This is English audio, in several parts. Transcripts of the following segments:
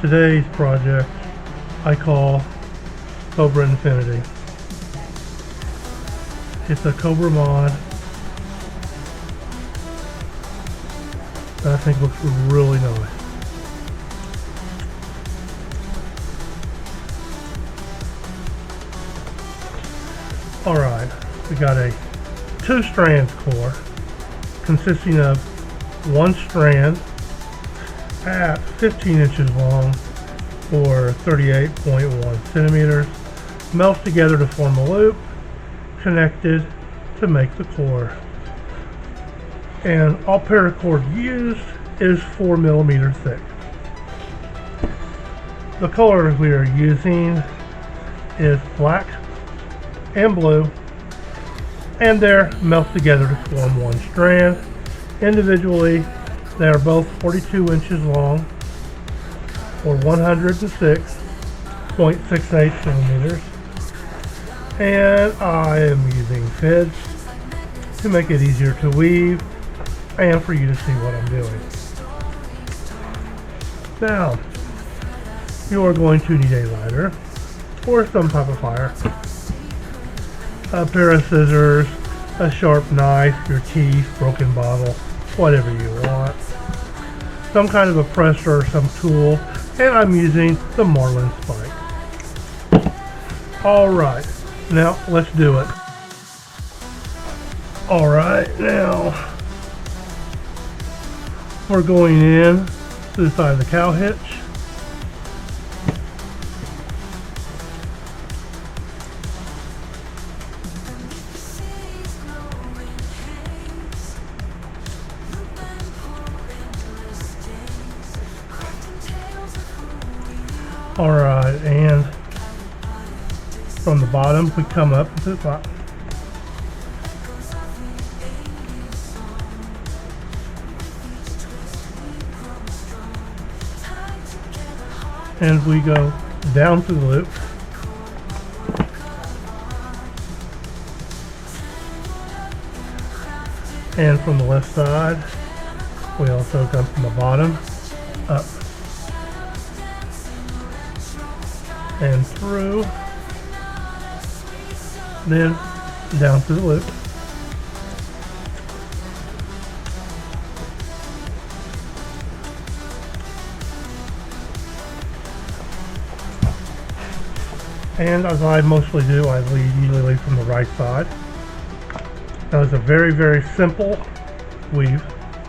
Today's project I call Cobra Infinity. It's a Cobra mod that I think looks really nice. Alright, we got a 2-strand core consisting of one strand at 15 inches long or 38.1 centimeters, melts together to form a loop connected to make the core. And all paracord used is 4 millimeters thick. The color we are using is black and blue, and they're melted together to form one strand. Individually, they are both 42 inches long or 106.68 centimeters, and I am using fids to make it easier to weave and for you to see what I'm doing. Now, you are going to need a lighter or some type of fire, a pair of scissors, a sharp knife, your teeth, broken bottle, whatever you want, some kind of a presser or some tool, and I'm using the Marlin spike. Alright, now let's do it. Alright, now we're going in to the side of the cow hitch. Alright, and from the bottom we come up to the top. And we go down through the loop. And from the left side, we also come from the bottom up and through, then down through the loop. And as I mostly do, I usually lead from the right side. That is a very, very simple weave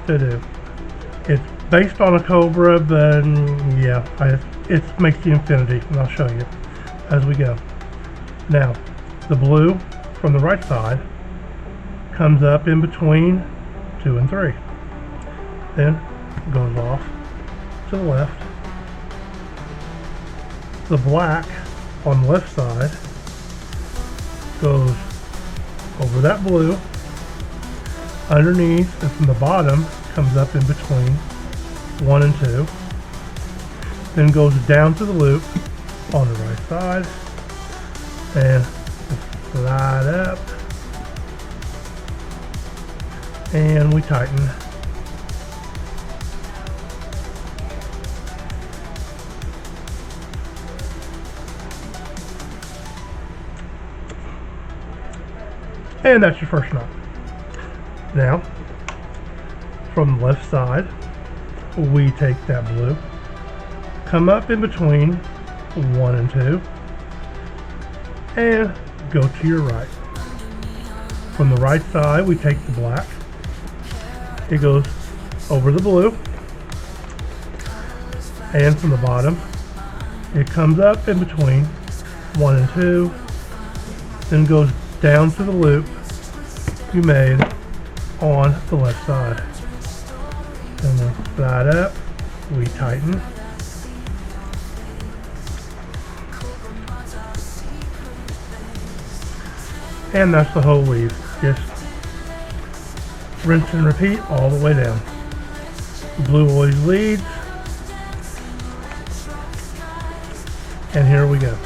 to do. It's based on a Cobra, but yeah, it makes the infinity, and I'll show you as we go. Now, the blue from the right side comes up in between 2 and 3. Then goes off to the left. The black on the left side goes over that blue, underneath, and from the bottom comes up in between 1 and 2, then goes down to the loop on the right side and slide up, and we tighten. And that's your first knot. Now, from the left side, we take that blue, come up in between 1 and 2, and go to your right. From the right side, we take the black, it goes over the blue, and from the bottom, it comes up in between 1 and 2, then goes down to the loop you made on the left side. And then slide up, we tighten. And that's the whole weave. Just rinse and repeat all the way down. Blue always leads. And here we go.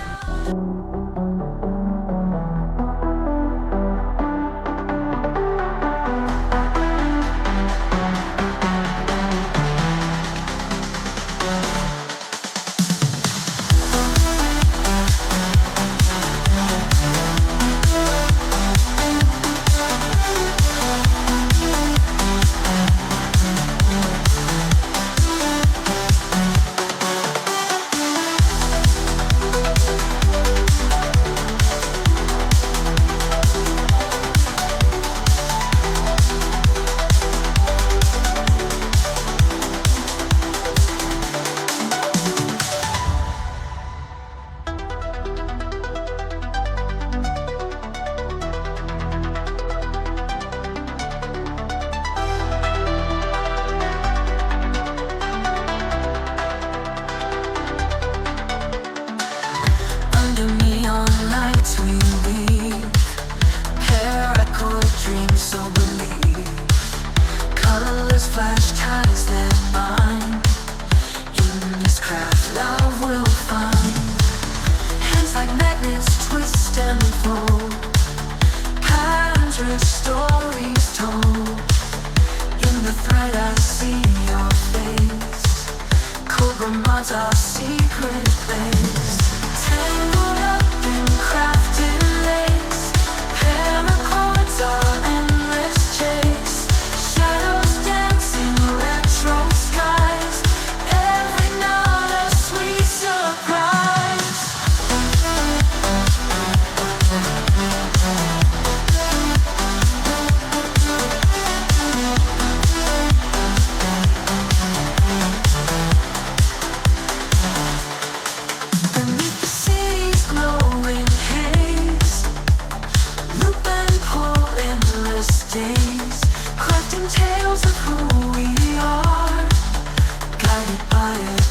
100 stories told. In the thread I see your face. Cobra mods our secret place. Tangled up in crafted lace. Paracords our endless chase. Shadows dancing retro skies. Every note a sweet surprise. Beneath the city's glowing haze, loop and pull endless days, crafting tales of who we are, guided by a